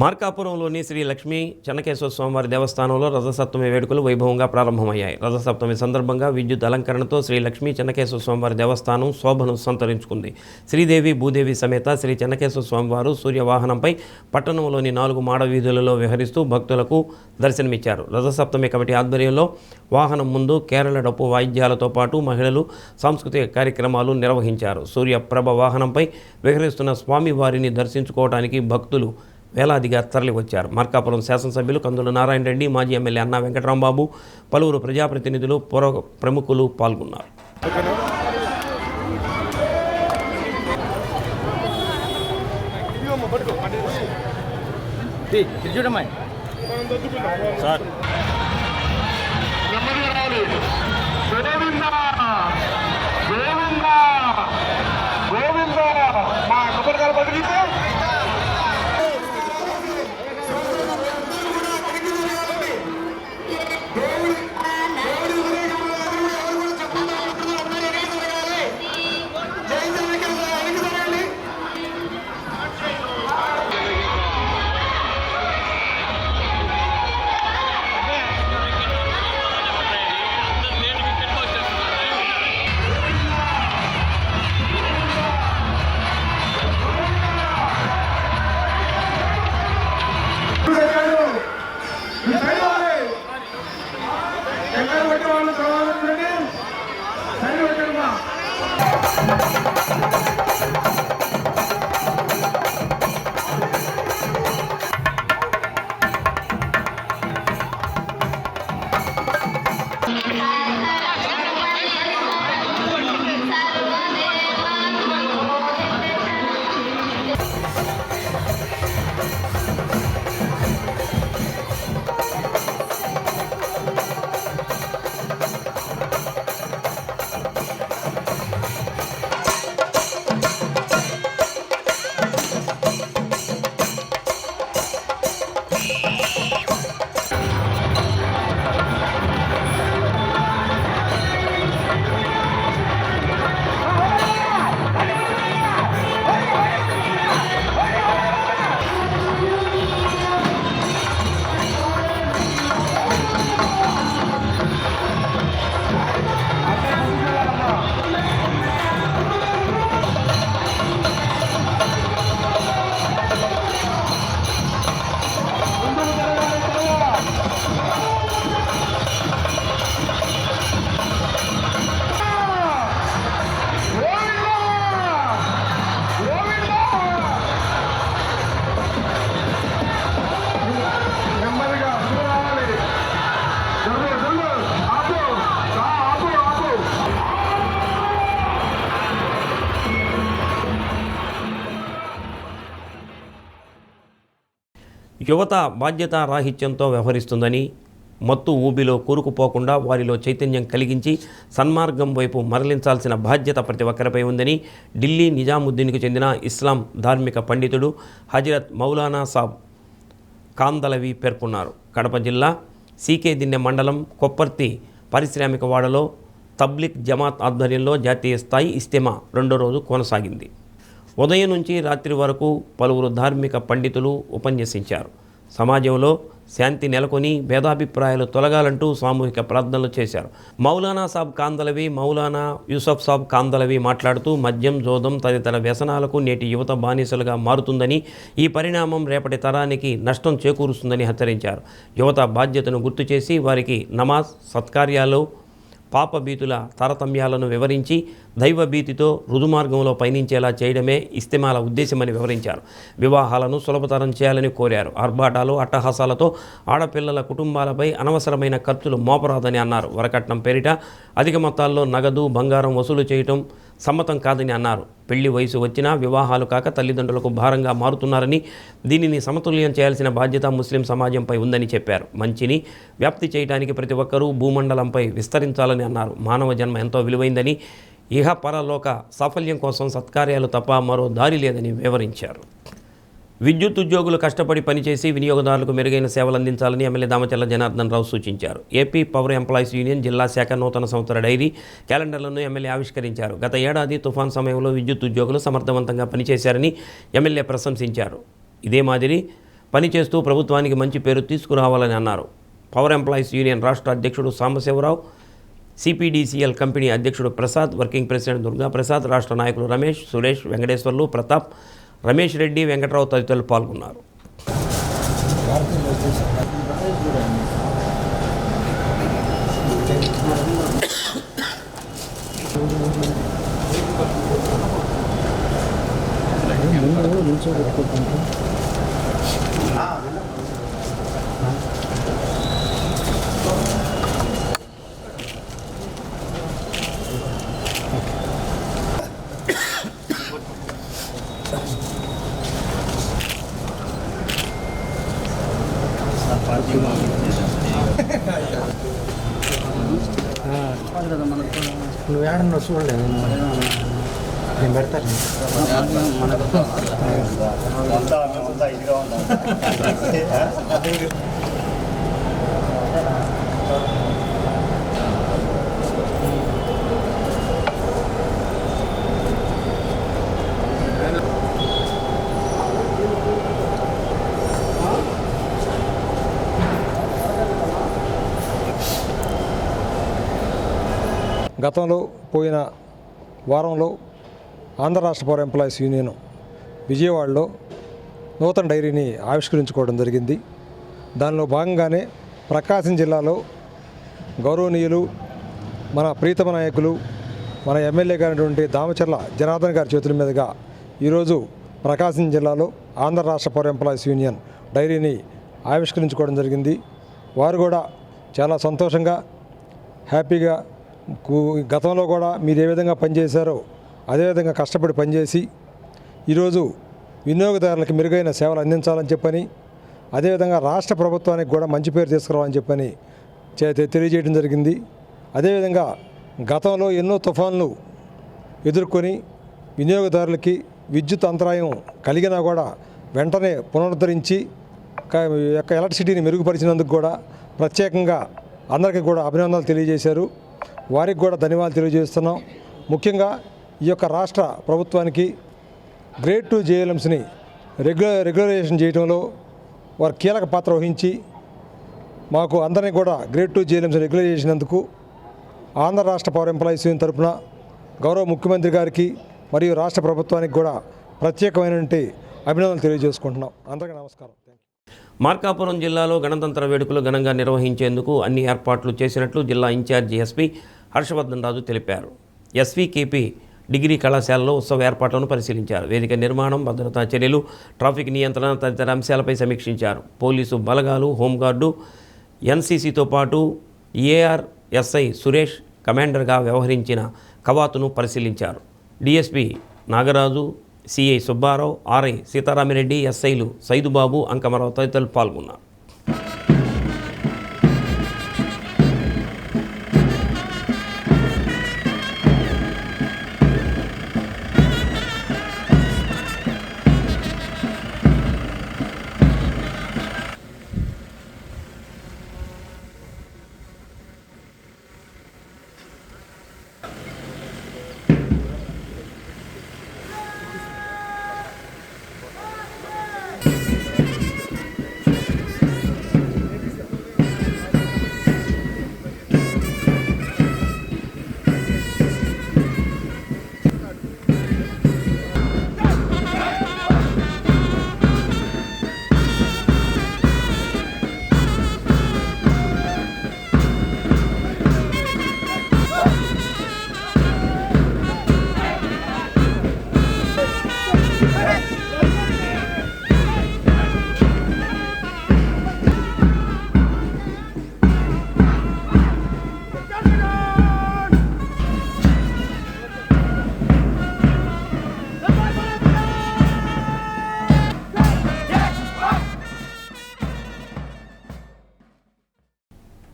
[SPEAKER 1] మార్కాపురంలోని శ్రీ లక్ష్మీ చెన్నకేశ్వర స్వామివారి దేవస్థానంలో రథసప్తమి వేడుకలు వైభవంగా ప్రారంభమయ్యాయి. రథసప్తమి సందర్భంగా విద్యుత్ అలంకరణతో శ్రీ లక్ష్మీ చెన్నకేశ్వర స్వామివారి దేవస్థానం శోభను సంతరించుకుంది. శ్రీదేవి భూదేవి సమేత శ్రీ చెన్నకేశ్వర స్వామివారు సూర్యవాహనంపై పట్టణంలోని 4 మాడ వీధులలో విహరిస్తూ భక్తులకు దర్శనమిచ్చారు. రథసప్తమి కమిటీ ఆధ్వర్యంలో వాహనం ముందు కేరళ డప్పు వాయిద్యాలతో పాటు మహిళలు సాంస్కృతిక కార్యక్రమాలు నిర్వహించారు. సూర్యప్రభ వాహనంపై విహరిస్తున్న స్వామివారిని దర్శించుకోవడానికి భక్తులు వేలాదిగా తరలివచ్చారు. మార్కాపురం శాసనసభ్యులు కందుల నారాయణ రెడ్డి, మాజీ ఎమ్మెల్యే అన్నా వెంకటరాంబాబు, పలువురు ప్రజాప్రతినిధులు, ప్రముఖులు పాల్గొన్నారు. యువత బాధ్యతారాహిత్యంతో వ్యవహరిస్తుందని, మత్తు ఊబిలో కూరుకుపోకుండా వారిలో చైతన్యం కలిగించి సన్మార్గం వైపు మరలించాల్సిన బాధ్యత ప్రతి ఒక్కరిపై ఉందని ఢిల్లీ నిజాముద్దీన్కు చెందిన ఇస్లాం ధార్మిక పండితుడు హజరత్ మౌలానా సాబ్ కాందలవి పేర్కొన్నారు. కడప జిల్లా సీకే దిన్నె మండలం కొప్పర్తి పారిశ్రామిక వాడలో తబ్లిక్ జమాత్ ఆధ్వర్యంలో జాతీయ స్థాయి ఇస్తిమా 2వ రోజు కొనసాగింది. ఉదయం నుంచి రాత్రి వరకు పలువురు ధార్మిక పండితులు ఉపన్యసించారు. సమాజంలో శాంతి నెలకొని భేదాభిప్రాయాలు తొలగాలంటూ సామూహిక ప్రార్థనలు చేశారు. మౌలానా సాబ్ కాందలవి, మౌలానా యూసఫ్ సాబ్ కాందలవి మాట్లాడుతూ మద్యం, జోదం తదితర వ్యసనాలకు నేటి యువత బానిసలుగా మారుతుందని, ఈ పరిణామం రేపటి తరానికి నష్టం చేకూరుస్తుందని హెచ్చరించారు. యువత బాధ్యతను గుర్తు చేసి వారికి నమాజ్, సత్కార్యాలు, పాపభీతుల తారతమ్యాలను వివరించి దైవభీతితో రుజుమార్గంలో పయనించేలా చేయడమే ఇస్తిమాల ఉద్దేశమని వివరించారు. వివాహాలను సులభతరం చేయాలని కోరారు. ఆర్భాటాలు, అట్టహాసాలతో ఆడపిల్లల కుటుంబాలపై అనవసరమైన ఖర్చులు మోపరాదని అన్నారు. వరకట్నం పేరిట అధిక మొత్తాల్లో నగదు, బంగారం వసూలు చేయటం సమ్మతం కాదని అన్నారు. పెళ్లి వయసు వచ్చినా వివాహాలు కాక తల్లిదండ్రులకు భారంగా మారుతున్నారని, దీనిని సమతుల్యం చేయాల్సిన బాధ్యత ముస్లిం సమాజంపై ఉందని చెప్పారు. మంచిని వ్యాప్తి చేయడానికి ప్రతి ఒక్కరూ భూమండలంపై విస్తరించాలని అన్నారు. మానవ జన్మ ఎంతో విలువైందని, ఇహ పరలోక సాఫల్యం కోసం సత్కార్యాలు తప్ప మరో దారి లేదని వివరించారు. విద్యుత్ ఉద్యోగులు కష్టపడి పనిచేసి వినియోగదారులకు మెరుగైన సేవలు అందించాలని ఎమ్మెల్యే దామచర్ల జనార్దన్ రావు సూచించారు. ఏపీ పవర్ ఎంప్లాయీస్ యూనియన్ జిల్లా శాఖ నూతన సంవత్సర డైరీ క్యాలెండర్లను ఎమ్మెల్యే ఆవిష్కరించారు. గత ఏడాది తుఫాన్ సమయంలో విద్యుత్ ఉద్యోగులు సమర్థవంతంగా పనిచేశారని ఎమ్మెల్యే ప్రశంసించారు. ఇదే మాదిరి పనిచేస్తూ ప్రభుత్వానికి మంచి పేరు తీసుకురావాలని అన్నారు. పవర్ ఎంప్లాయీస్ యూనియన్ రాష్ట్ర అధ్యక్షుడు సాంబశివరావు, సిపిడిసిఎల్ కంపెనీ అధ్యక్షుడు ప్రసాద్, వర్కింగ్ ప్రెసిడెంట్ దుర్గా ప్రసాద్, రాష్ట్ర నాయకులు రమేష్, సురేష్, వెంకటేశ్వర్లు, ప్రతాప్, రమేష్ రెడ్డి, వెంకట్రావు తదితరులు పాల్గొన్నారు.
[SPEAKER 4] నువ్వు ఏడన్నా చూడలేదు నేను పెడతాను
[SPEAKER 10] గతంలో పోయిన వారంలో ఆంధ్ర రాష్ట్ర పవర్ ఎంప్లాయీస్ యూనియన్ విజయవాడలో నూతన డైరీని ఆవిష్కరించుకోవడం జరిగింది. దానిలో భాగంగానే ప్రకాశం జిల్లాలో గౌరవనీయులు మన ప్రీతమ నాయకులు మన ఎమ్మెల్యే గారైనటువంటి దామచర్ల జనార్దన్ గారి చేతుల మీదుగా ఈరోజు ప్రకాశం జిల్లాలో ఆంధ్ర రాష్ట్ర పవర్ ఎంప్లాయీస్ యూనియన్ డైరీని ఆవిష్కరించుకోవడం జరిగింది. వారు కూడా చాలా సంతోషంగా హ్యాపీగా గతంలో కూడా మీరు ఏ విధంగా పనిచేశారో అదేవిధంగా కష్టపడి పనిచేసి ఈరోజు వినియోగదారులకు మెరుగైన సేవలు అందించాలని చెప్పని, అదేవిధంగా రాష్ట్ర ప్రభుత్వానికి కూడా మంచి పేరు తీసుకురావాలని చెప్పని తెలియజేయడం జరిగింది. అదేవిధంగా గతంలో ఎన్నో తుఫాన్లు ఎదుర్కొని వినియోగదారులకి విద్యుత్ అంతరాయం కలిగినా కూడా వెంటనే పునరుద్ధరించి యొక్క ఎలక్ట్రిసిటీని మెరుగుపరిచినందుకు కూడా ప్రత్యేకంగా అందరికీ కూడా అభినందనలు తెలియజేశారు. వారికి కూడా ధన్యవాదాలు తెలియజేస్తున్నాం. ముఖ్యంగా ఈ యొక్క రాష్ట్ర ప్రభుత్వానికి గ్రేడ్ 2 జేఎల్ఎంస్ని రెగ్యులరైజేషన్ చేయడంలో వారు కీలక పాత్ర వహించి మాకు అందరినీ కూడా గ్రేడ్ 2 జేఎల్ఎంస్ రెగ్యులర్ చేసినందుకు ఆంధ్ర రాష్ట్ర పవర్ ఎంప్లాయీస్ యూనియన్ తరఫున గౌరవ ముఖ్యమంత్రి గారికి మరియు రాష్ట్ర ప్రభుత్వానికి కూడా ప్రత్యేకమైనటువంటి అభినందనలు తెలియజేసుకుంటున్నాం. అందరికీ నమస్కారం.
[SPEAKER 1] మార్కాపురం జిల్లాలో గణతంత్ర వేడుకలు ఘనంగా నిర్వహించేందుకు అన్ని ఏర్పాట్లు చేసినట్లు జిల్లా ఇన్ఛార్జి ఎస్పీ హర్షవర్ధన్ రాజు తెలిపారు. ఎస్వీకేపీ డిగ్రీ కళాశాలలో ఉత్సవ ఏర్పాట్లను పరిశీలించారు. వేదిక నిర్మాణం, భద్రతా చర్యలు, ట్రాఫిక్ నియంత్రణ తదితర అంశాలపై సమీక్షించారు. పోలీసు బలగాలు, హోంగార్డు, ఎన్సీసీతో పాటు ఏఆర్ఎస్ఐ సురేష్ కమాండర్గా వ్యవహరించిన కవాతును పరిశీలించారు. DSP Nagaraju, CI Subbarao, RI Seetharamireddy, ఎస్ఐలు సైదుబాబు, అంకమరావు తదితరులు పాల్గొన్నారు.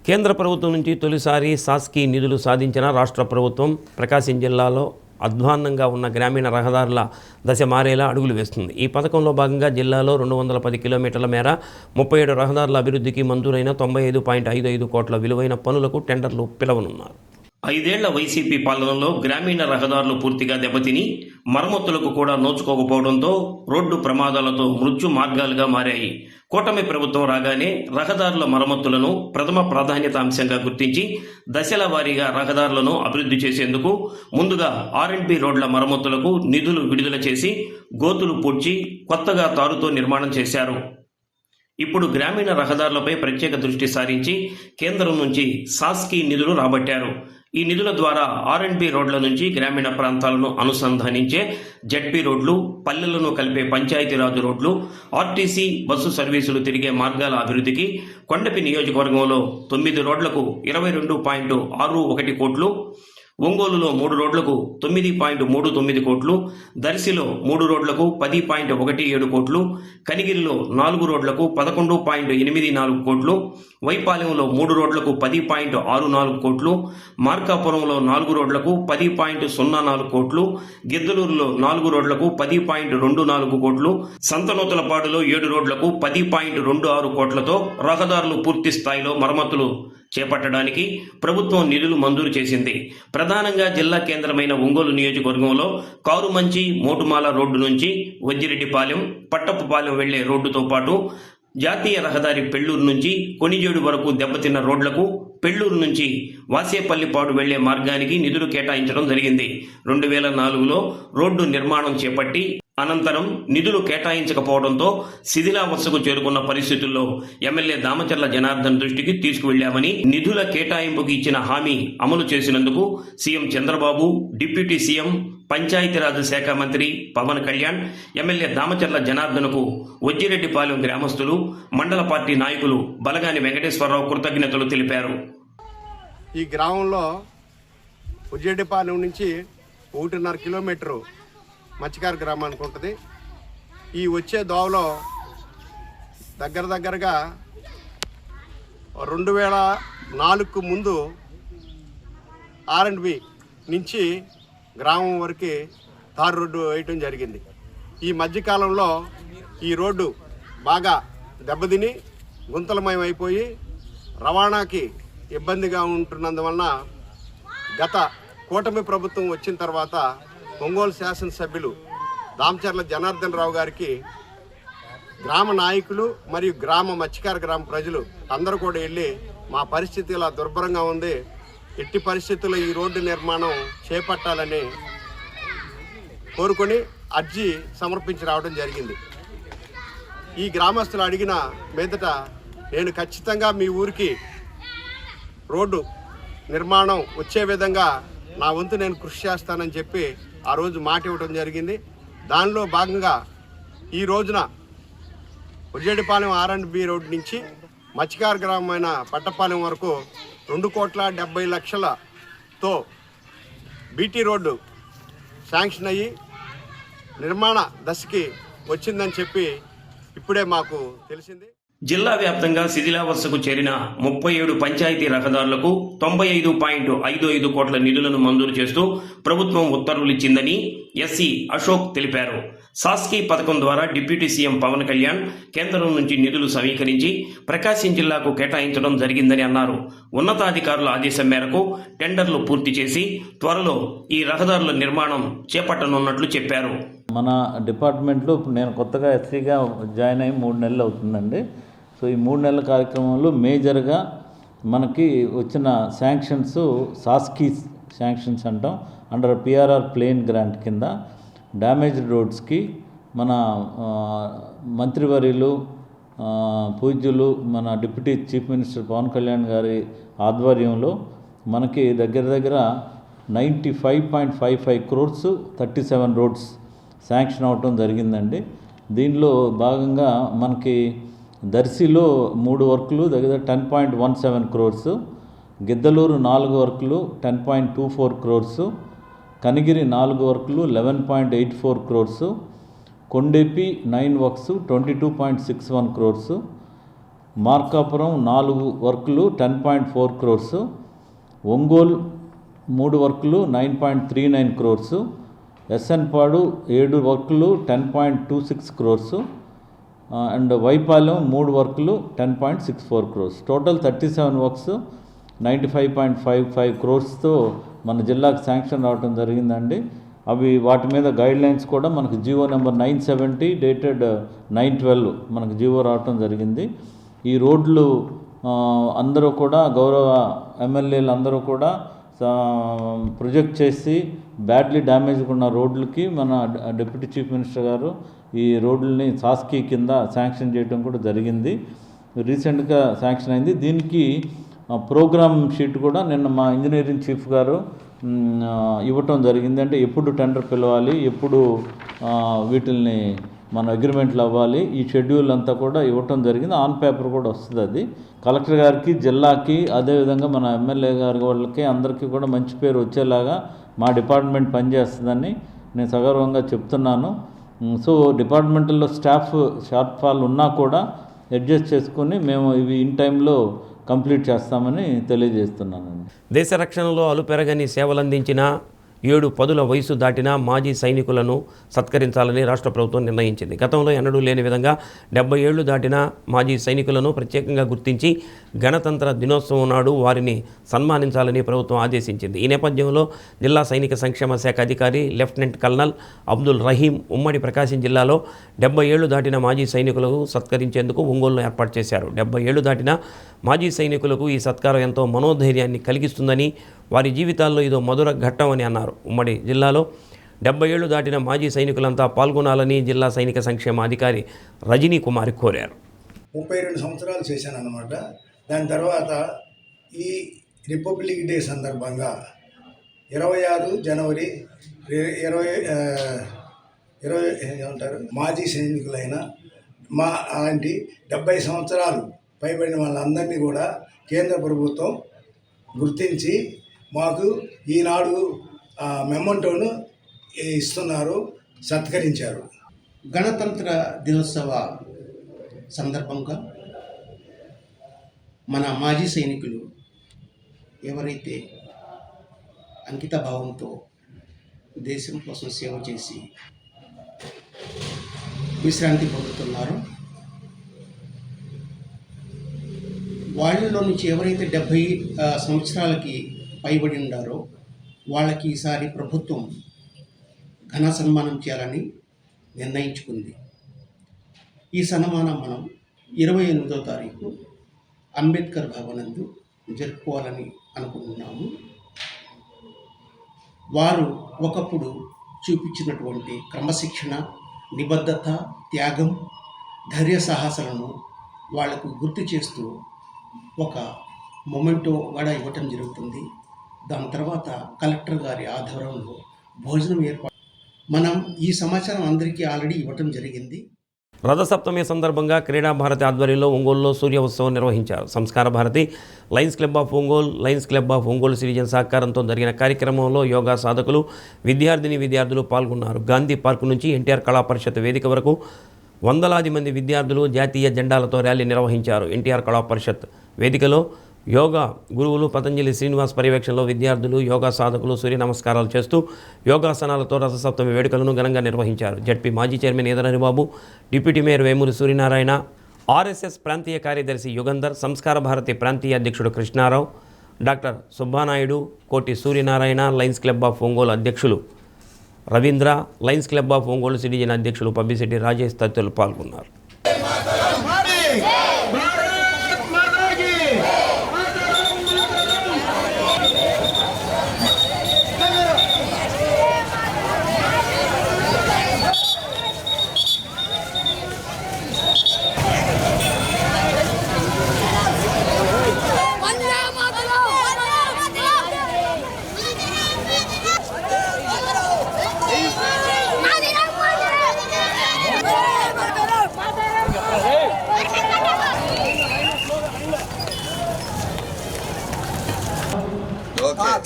[SPEAKER 1] కేంద్ర ప్రభుత్వం నుంచి తొలిసారి సాస్కీ నిధులు సాధించిన రాష్ట్ర ప్రభుత్వం ప్రకాశం జిల్లాలో అధ్వాన్నంగా ఉన్న గ్రామీణ రహదారుల దశ మారేలా అడుగులు వేస్తుంది. ఈ పథకంలో భాగంగా జిల్లాలో 210 కిలోమీటర్ల మేర 37 రహదారుల అభివృద్ధికి మంజూరైన 95.55 కోట్ల విలువైన పనులకు టెండర్లు పిలవనున్నారు. 5 ఏళ్ల వైసీపీ పాలనలో గ్రామీణ రహదారులు పూర్తిగా దెబ్బతిని మరమ్మతులకు కూడా నోచుకోకపోవడంతో రోడ్డు ప్రమాదాలతో మృత్యు మార్గాలుగా మారాయి. కూటమి ప్రభుత్వం రాగానే రహదారుల మరమ్మతులను ప్రథమ ప్రాధాన్యత అంశంగా గుర్తించి దశల వారీగా రహదారులను అభివృద్ధి చేసేందుకు ముందుగా R&B రోడ్ల మరమ్మతులకు నిధులు విడుదల చేసి గోతులు పూడ్చి కొత్తగా తారుతో నిర్మాణం చేశారు. ఇప్పుడు గ్రామీణ రహదారులపై ప్రత్యేక దృష్టి సారించి కేంద్రం నుంచి సాస్కీ నిధులు రాబట్టారు. ఈ నిధుల ద్వారా R&B రోడ్ల నుంచి గ్రామీణ ప్రాంతాలను అనుసంధానించే జడ్పీ రోడ్లు, పల్లెలను కలిపే పంచాయతీరాజ్ రోడ్లు, ఆర్టీసీ బస్సు సర్వీసులు తిరిగే మార్గాల అభివృద్ధికి కొండపి నియోజకవర్గంలో 9 రోడ్లకు 22.61 కోట్లు, ఒంగోలులో 3 రోడ్లకు 9.39 కోట్లు, దర్శిలో 3 రోడ్లకు 10.17 కోట్లు, కనిగిరిలో 4 రోడ్లకు 11.84 కోట్లు, వైపాలెంలో 3 రోడ్లకు 10.64 కోట్లు, మార్కాపురంలో 4 రోడ్లకు 10.04 కోట్లు, గిద్దలూరులో 4 రోడ్లకు 10.24 కోట్లు, సంతనూతలపాడులో 7 రోడ్లకు 10.26 కోట్లతో రహదారులు పూర్తి స్థాయిలో మరమ్మతులు చేపట్టడానికి ప్రభుత్వం నిధులు మంజూరు చేసింది. ప్రధానంగా జిల్లా కేంద్రమైన ఒంగోలు నియోజకవర్గంలో కారుమంచి మోటుమాల రోడ్డు నుంచి వజ్జిరెడ్డిపాలెం, పట్టపుపాలెం వెళ్లే రోడ్డుతో పాటు జాతీయ రహదారి పెళ్లూరు నుంచి కొనిజేడు వరకు దెబ్బతిన్న రోడ్లకు, పెళ్లూరు నుంచి వాసేపల్లిపాడు వెళ్లే మార్గానికి నిధులు కేటాయించడం జరిగింది. 2004లో రోడ్డు నిర్మాణం చేపట్టి అనంతరం నిధులు కేటాయించకపోవడంతో శిథిలావస్థకు చేరుకున్న పరిస్థితుల్లో ఎమ్మెల్యే దామచర్ల జనార్దన్ దృష్టికి తీసుకువెళ్లామని, నిధుల కేటాయింపుకి ఇచ్చిన హామీ అమలు చేసినందుకు CM Chandrababu, deputy CM, Panchayati Raj శాఖ మంత్రి పవన్ కళ్యాణ్, ఎమ్మెల్యే దామచర్ల జనార్దన్కు వజ్జిరెడ్డిపాలెం గ్రామస్తులు, మండల పార్టీ నాయకులు బలగాని వెంకటేశ్వరరావు కృతజ్ఞతలు తెలిపారు.
[SPEAKER 11] ఈ గ్రామంలో వజ్జిరెడ్డిపాలెం నుంచి 1.5 కిలోమీటరు మత్స్యకార గ్రామానికి ఉంటుంది. ఈ వచ్చే దోవలో దగ్గరగా 2004కు ముందు R&B నుంచి గ్రామం వరకు తారు రోడ్డు వేయటం జరిగింది. ఈ మధ్యకాలంలో ఈ రోడ్డు బాగా దెబ్బతిని గుంతలమయం అయిపోయి రవాణాకి ఇబ్బందిగా ఉంటున్నందువలన గత కూటమి ప్రభుత్వం వచ్చిన తర్వాత ఒంగోలు శాసనసభ్యులు దామచర్ల జనార్దన్ రావు గారికి గ్రామ నాయకులు మరియు మత్స్యకార గ్రామ ప్రజలు అందరూ కూడా వెళ్ళి మా పరిస్థితి ఇలా దుర్భరంగా ఉంది, ఎట్టి పరిస్థితుల్లో ఈ రోడ్డు నిర్మాణం చేపట్టాలని కోరుకొని అర్జీ సమర్పించి రావడం జరిగింది. ఈ గ్రామస్తులు అడిగిన మీదట నేను ఖచ్చితంగా మీ ఊరికి రోడ్డు నిర్మాణం వచ్చే విధంగా నా వంతు నేను కృషి చేస్తానని చెప్పి ఆ రోజు మాట ఇవ్వడం జరిగింది. దానిలో భాగంగా ఈ రోజున వజ్జిరెడ్డిపాలెం R&B రోడ్డు నుంచి మత్స్యకార గ్రామమైన పట్టపాలెం వరకు 2,70,00,000తో బీటీ రోడ్డు శాంక్షన్ అయ్యి నిర్మాణ దశకి వచ్చిందని చెప్పి ఇప్పుడే మాకు తెలిసింది.
[SPEAKER 1] జిల్లా వ్యాప్తంగా శిథిలావస్థకు చేరిన 37 పంచాయతీ రహదారులకు 95.55 కోట్ల నిధులను మంజూరు చేస్తూ ప్రభుత్వం ఉత్తర్వులిచ్చిందని ఎస్సీ అశోక్ తెలిపారు. సాస్కీ పథకం ద్వారా డిప్యూటీ సీఎం పవన్ కళ్యాణ్ కేంద్రం నుంచి నిధులు సమీకరించి ప్రకాశం జిల్లాకు కేటాయించడం జరిగిందని అన్నారు. ఉన్నతాధికారుల ఆదేశం మేరకు టెండర్లు పూర్తి చేసి త్వరలో ఈ రహదారుల నిర్మాణం చేపట్టనున్నట్లు చెప్పారు.
[SPEAKER 12] మన డిపార్ట్మెంట్లో నేను కొత్తగా ఎస్సీగా జాయిన్ అయ్యి 3 నెలలు అవుతుందండి. సో ఈ 3 నెలల కార్యక్రమంలో మేజర్గా మనకి వచ్చిన శాంక్షన్స్ సాస్కీ శాంక్షన్స్ అంటాం. అండర్ పిఆర్ఆర్ ప్లేన్ గ్రాంట్ కింద డ్యామేజ్డ్ రోడ్స్కి మన మంత్రివర్యులు పూజ్యులు మన deputy chief minister Pawan Kalyan గారి ఆధ్వర్యంలో మనకి దగ్గర 95.55 crores 37 రోడ్స్ శాంక్షన్ అవటం జరిగిందండి. దీనిలో భాగంగా మనకి దర్శిలో 3 వర్కులు దగ్గర 10.17 crores, గిద్దలూరు 4 వర్కులు 10.24 crores, కనిగిరి 4 వర్కులు 11.84 crores, Kondepi 9 works 22.61 crores, Markapuram 4 వర్కులు 10.4 crores, ఒంగోలు 3 వర్కులు 9.39 crores, ఎస్ఎన్పాడు 7 వర్కులు 10.26 crores అండ్ వైపాలెం 3 వర్కులు 10.64 crores. టోటల్ 37 వర్క్స్ 95.55 crores మన జిల్లాకు శాంక్షన్ రావడం జరిగిందండి. అవి వాటి మీద గైడ్ లైన్స్ కూడా మనకు జీవో నెంబర్ 970 డేటెడ్ 9/12 మనకు జీవో రావటం జరిగింది. ఈ రోడ్లు అందరూ కూడా గౌరవ ఎమ్మెల్యేలు అందరూ కూడా ప్రొజెక్ట్ చేసి బ్యాడ్లీ డ్యామేజ్గా ఉన్న రోడ్లకి మన డిప్యూటీ చీఫ్ మినిస్టర్ గారు ఈ రోడ్లని సాస్కీ కింద శాంక్షన్ చేయడం కూడా జరిగింది. రీసెంట్గా శాంక్షన్ అయింది. దీనికి ప్రోగ్రామ్ షీట్ కూడా నిన్న మా ఇంజనీరింగ్ చీఫ్ గారు ఇవ్వటం జరిగింది. అంటే ఎప్పుడు టెండర్ పిలవాలి, ఎప్పుడు వీటిల్ని మన అగ్రిమెంట్లు అవ్వాలి, ఈ షెడ్యూల్ అంతా కూడా ఇవ్వటం జరిగింది. ఆన్ పేపర్ కూడా వస్తుంది. అది కలెక్టర్ గారికి, జిల్లాకి, అదేవిధంగా మన ఎమ్మెల్యే గారి వాళ్ళకి అందరికీ కూడా మంచి పేరు వచ్చేలాగా మా డిపార్ట్మెంట్ పనిచేస్తుందని నేను సగర్వంగా చెప్తున్నాను. సో డిపార్ట్మెంట్లో స్టాఫ్ షార్ట్ ఫాల్ ఉన్నా కూడా అడ్జస్ట్ చేసుకొని మేము ఇవి ఇన్ టైంలో కంప్లీట్ చేస్తామని తెలియజేస్తున్నానండి.
[SPEAKER 1] దేశ రక్షణలో అలుపెరగని సేవలందించిన 7 పదుల వయసు దాటిన మాజీ సైనికులను సత్కరించాలని రాష్ట్ర ప్రభుత్వం నిర్ణయించింది. గతంలో ఎన్నడూ లేని విధంగా 70 ఏళ్లు దాటిన మాజీ సైనికులను ప్రత్యేకంగా గుర్తించి గణతంత్ర దినోత్సవం నాడు వారిని సన్మానించాలని ప్రభుత్వం ఆదేశించింది. ఈ నేపథ్యంలో జిల్లా సైనిక సంక్షేమ శాఖ అధికారి లెఫ్టినెంట్ కల్నల్ అబ్దుల్ రహీం ఉమ్మడి ప్రకాశం జిల్లాలో 70 ఏళ్లు దాటిన మాజీ సైనికులకు సత్కరించేందుకు ఒంగోలులో ఏర్పాటు చేశారు. 70 ఏళ్లు దాటిన మాజీ సైనికులకు ఈ సత్కారం ఎంతో మనోధైర్యాన్ని కలిగిస్తుందని, వారి జీవితాల్లో ఇదో మధుర ఘట్టం అని అన్నారు. ఉమ్మడి జిల్లాలో 70 ఏళ్లు దాటిన మాజీ సైనికులంతా పాల్గొనాలని జిల్లా సైనిక సంక్షేమ అధికారి రజనీ కుమారి కోరారు.
[SPEAKER 13] 32 సంవత్సరాలు చేశాను అన్నమాట. దాని తర్వాత ఈ రిపబ్లిక్ డే సందర్భంగా 26 జనవరి 20 మాజీ సైనికులైన మా అలాంటి 70 సంవత్సరాలు పైబడిన వాళ్ళందరినీ కూడా కేంద్ర ప్రభుత్వం గుర్తించి మాకు ఈనాడు మెమంటోను ఇస్తున్నారు, సత్కరించారు.
[SPEAKER 5] గణతంత్ర దినోత్సవ సందర్భంగా మన మాజీ సైనికులు ఎవరైతే అంకిత భావంతో దేశం కోసం సేవ చేసి విశ్రాంతి పొందుతున్నారో వాళ్ళలో నుంచి ఎవరైతే 70 సంవత్సరాలకి పైబడి ఉన్నారో వాళ్ళకి ఈసారి ప్రభుత్వం ఘన సన్మానం చేయాలని నిర్ణయించుకుంది. ఈ సన్మానం మనం 28వ తారీఖు అంబేద్కర్ భవనందు జరుపుకోవాలని అనుకుంటున్నాము. వారు ఒకప్పుడు చూపించినటువంటి క్రమశిక్షణ, నిబద్ధత, త్యాగం, ధైర్య సాహసాలను వాళ్లకు గుర్తు చేస్తూ ఒక మొమెంటో కూడా ఇవ్వటం జరుగుతుంది. దాని తర్వాత కలెక్టర్ గారి ఆధ్వర్యంలో భోజనం ఏర్పాటు మనం ఈ సమాచారం అందరికీ ఆల్రెడీ ఇవ్వటం జరిగింది.
[SPEAKER 1] రథసప్తమి సందర్భంగా క్రీడా భారతి ఆధ్వర్యంలో ఒంగోలులో సూర్య ఉత్సవం నిర్వహించారు. Sanskar Bharati, lions club of Ongole, lions club of Ongole citizen సహకారంతో జరిగిన కార్యక్రమంలో యోగా సాధకులు, విద్యార్థులు పాల్గొన్నారు. గాంధీ పార్కు నుంచి ఎన్టీఆర్ కళా పరిషత్ వేదిక వరకు వందలాది మంది విద్యార్థులు జాతీయ జెండాలతో ర్యాలీ నిర్వహించారు. ఎన్టీఆర్ కళా పరిషత్ వేదికలో యోగా గురువులు పతంజలి శ్రీనివాస్ పర్యవేక్షణలో విద్యార్థులు, యోగా సాధకులు సూర్య నమస్కారాలు చేస్తూ యోగాసనాలతో రథసప్తమి వేడుకలను ఘనంగా నిర్వహించారు. జడ్పీ మాజీ chairman Edara Haribabu, deputy mayor Vemuri Suryanarayana, RSS ప్రాంతీయ కార్యదర్శి యుగంధర్, సంస్కార భారతి ప్రాంతీయ అధ్యక్షుడు Krishnarao, doctor Subba Naidu, Koti Suryanarayana, Lions club of Ongole అధ్యక్షులు Ravindra, Lions club of Ongole citizen అధ్యక్షులు పబ్బిశెట్టి రాజేష్ తదితరులు పాల్గొన్నారు.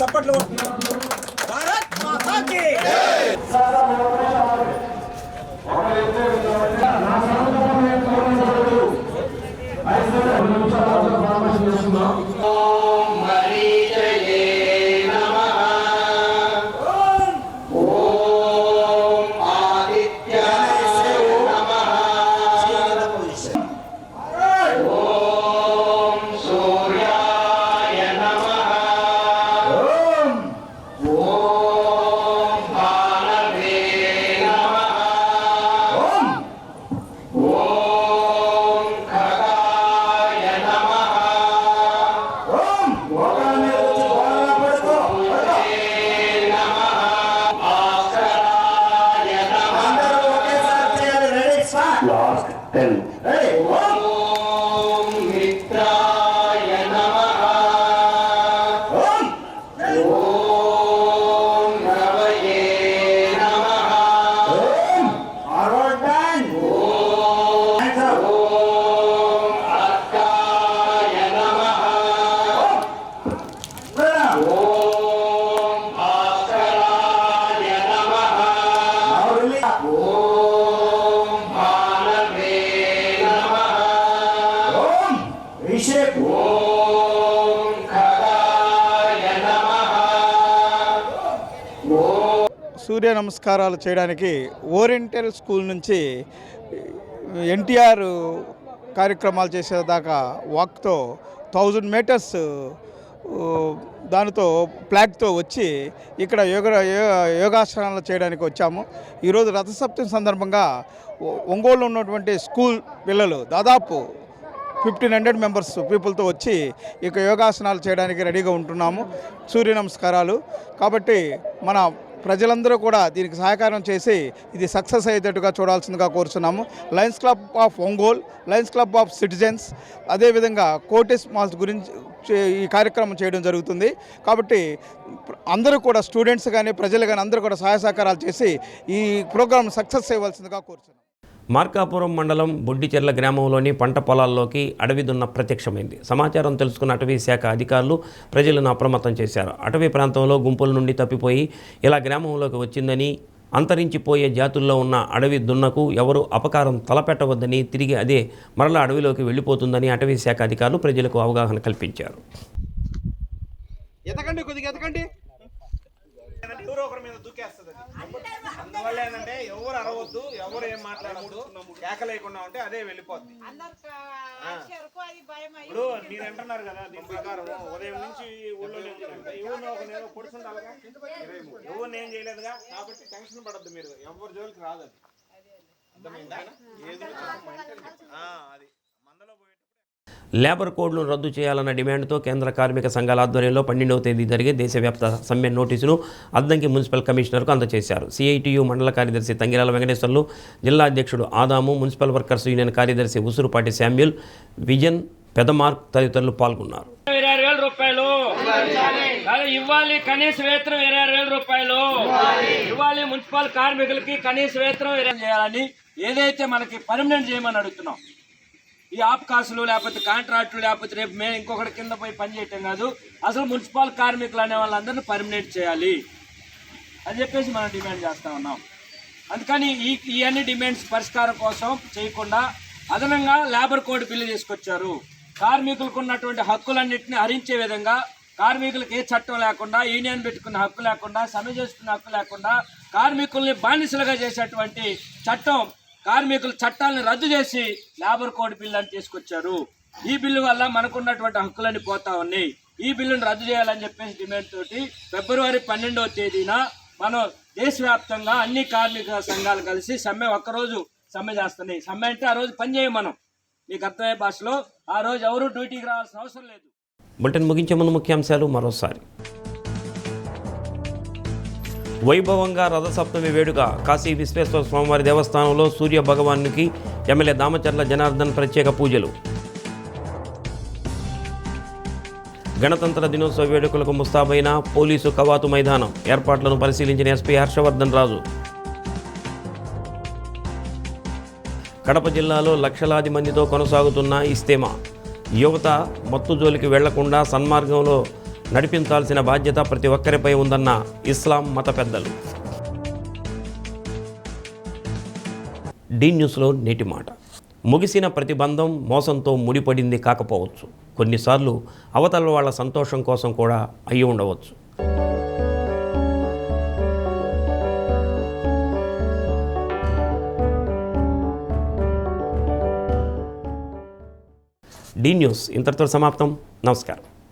[SPEAKER 2] చప్పట్లు భారత్ మాతాకి
[SPEAKER 5] ఓం
[SPEAKER 14] సూర్య నమస్కారాలు చేయడానికి ఓరియంటల్ స్కూల్ నుంచి ఎన్టీఆర్ కార్యక్రమాలు చేసేదాకా వాక్తో 1000 మీటర్స్ దానితో ఫ్లాగ్తో వచ్చి ఇక్కడ యోగాసనాలు చేయడానికి వచ్చాము. ఈరోజు రథసప్తమి సందర్భంగా ఒంగోలులో ఉన్నటువంటి స్కూల్ పిల్లలు దాదాపు 1500 మెంబర్స్ పీపుల్తో వచ్చి ఇక యోగాసనాలు చేయడానికి రెడీగా ఉంటున్నాము. సూర్య నమస్కారాలు కాబట్టి మన ప్రజలందరూ కూడా దీనికి సహకారం చేసి ఇది సక్సెస్ అయ్యేటట్టుగా చూడాల్సిందిగా కోరుతున్నాము. Lions club of Ongole, Lions club of citizens, అదేవిధంగా కోటెస్ మాల్స్ గురించి ఈ కార్యక్రమం చేయడం జరుగుతుంది. కాబట్టి అందరూ కూడా స్టూడెంట్స్ కానీ ప్రజలు కానీ అందరూ కూడా సహాయ సహకారాలు చేసి ఈ ప్రోగ్రాం సక్సెస్ చేయవలసిందిగా కోరుతున్నాము.
[SPEAKER 1] మార్కాపురం మండలం బొడ్డిచెర్ల గ్రామంలోని పంట పొలాల్లోకి అడవి దున్న ప్రత్యక్షమైంది. సమాచారం తెలుసుకున్న అటవీ శాఖ అధికారులు ప్రజలను అప్రమత్తం చేశారు. అటవీ ప్రాంతంలో గుంపుల నుండి తప్పిపోయి ఇలా గ్రామంలోకి వచ్చిందని, అంతరించిపోయే జాతుల్లో ఉన్న అడవి దున్నకు ఎవరు అపకారం తలపెట్టవద్దని, తిరిగి అదే మరలా అడవిలోకి వెళ్ళిపోతుందని అటవీ శాఖ అధికారులు ప్రజలకు అవగాహన కల్పించారు.
[SPEAKER 15] ఎవరో ఒకరి మీద దూకేస్తుంది. అందువల్ల ఏంటంటే ఎవరు అరవద్దు, ఎవరు ఏం మాట్లాడవద్దు, కేకలేకుండా ఉంటే అదే వెళ్ళిపోద్ది. ఇప్పుడు మీరు అంటున్నారు కదా, దీని ప్రకారం ఉదయం నుంచి ఊళ్ళో ఎవరినో ఒక నేను పొడుచుండాలిగా, ఎవరిని ఏం చేయలేదుగా, కాబట్టి టెన్షన్ పడద్దు మీరు, ఎవరి జోలికి రాదు. అది అర్థమైందా? అది మందలో పోయి
[SPEAKER 1] లేబర్ కోడ్లను రద్దు చేయాలన్న డిమాండ్తో కేంద్ర కార్మిక సంఘాల ఆధ్వర్యంలో 12వ తేదీ జరిగే దేశవ్యాప్త సమ్మె నోటీసును అద్దంకి మున్సిపల్ కమిషనర్కు అందజేశారు. సిఐటియు మండల కార్యదర్శి తంగిరాల వెంకటేశ్వర్లు, జిల్లా అధ్యక్షుడు ఆదాము, మున్సిపల్ వర్కర్స్ యూనియన్ కార్యదర్శి ఉసురుపాటి శామ్యూల్, విజన్ పెదమార్క్ తదితరులు పాల్గొన్నారు.
[SPEAKER 16] 26,000 రూపాయలు ఇవ్వాలి, కనీస వేతనం 26,000 రూపాయలు ఇవ్వాలి. మున్సిపల్ కార్మికులకి కనీస వేతనం చేయాలని ఏదైతే మనకి పర్మనెంట్ చేయమని అడుగుతున్నాం. ఈ ఆప్కాసులు లేకపోతే కాంట్రాక్టులు లేకపోతే రేపు మేము ఇంకొకటి కింద పోయి పని చేయటం కాదు, అసలు మున్సిపల్ కార్మికులు అనే వాళ్ళందరినీ పర్మనెంట్ చేయాలి అని చెప్పేసి మనం డిమాండ్ చేస్తూ ఉన్నాం. అందుకని ఈ అన్ని డిమాండ్స్ పరిష్కారం కోసం చేయకుండా అదనంగా లేబర్ కోడ్ బిల్లు తీసుకొచ్చారు. కార్మికులకు ఉన్నటువంటి హక్కులన్నింటినీ హరించే విధంగా, కార్మికులకు ఏ చట్టం లేకుండా, యూనియన్ పెట్టుకున్న హక్కు లేకుండా, సమ్మె చేసుకున్న హక్కు లేకుండా కార్మికుల్ని బానిసలుగా చేసేటువంటి చట్టం, కార్మికుల చట్టాలను రద్దు చేసి లేబర్ కోడ్ బిల్లు అని తీసుకొచ్చారు. ఈ బిల్లు వల్ల మనకున్నటువంటి హక్కులన్నీ పోతా ఉన్నాయి. ఈ బిల్లును రద్దు చేయాలని చెప్పేసి డిమాండ్ తోటి ఫిబ్రవరి 12వ తేదీన మనం దేశవ్యాప్తంగా అన్ని కార్మిక సంఘాలు కలిసి సమ్మె, ఒక్కరోజు సమ్మె చేస్తున్నాయి. సమ్మె అంటే ఆ రోజు పని చేయం మనం, మీకు అర్థమయ్యే భాషలో. ఆ రోజు ఎవరు డ్యూటీకి రావాల్సిన అవసరం లేదు.
[SPEAKER 1] బులెటిన్ ముగించే ముందు ముఖ్యాంశాలు మరోసారి. వైభవంగా రథసప్తమి వేడుక కాశీ విశ్వేశ్వర స్వామివారి దేవస్థానంలో సూర్య భగవానునికి ఎమ్మెల్యే దామచర్ల జనార్దన్ ప్రత్యేక పూజలు. గణతంత్ర దినోత్సవ వేడుకలకు ముస్తాబైన పోలీసు కవాతు మైదానం, ఏర్పాట్లను పరిశీలించిన ఎస్పీ హర్షవర్ధన్ రాజు. కడప జిల్లాలో లక్షలాది మందితో కొనసాగుతున్న ఇస్తేమా, యువత మత్తు జోలికి వెళ్లకుండా సన్మార్గంలో నడిపించాల్సిన బాధ్యత ప్రతి ఒక్కరిపై ఉందన్న ఇస్లాం మత పెద్దలు. డి న్యూస్లో నేటి మాట. ముగిసిన ప్రతిబంధం మోసంతో ముడిపడింది కాకపోవచ్చు, కొన్నిసార్లు అవతల వాళ్ళ సంతోషం కోసం కూడా అయి ఉండవచ్చు. డి న్యూస్ ఇంతటితో సమాప్తం. నమస్కారం.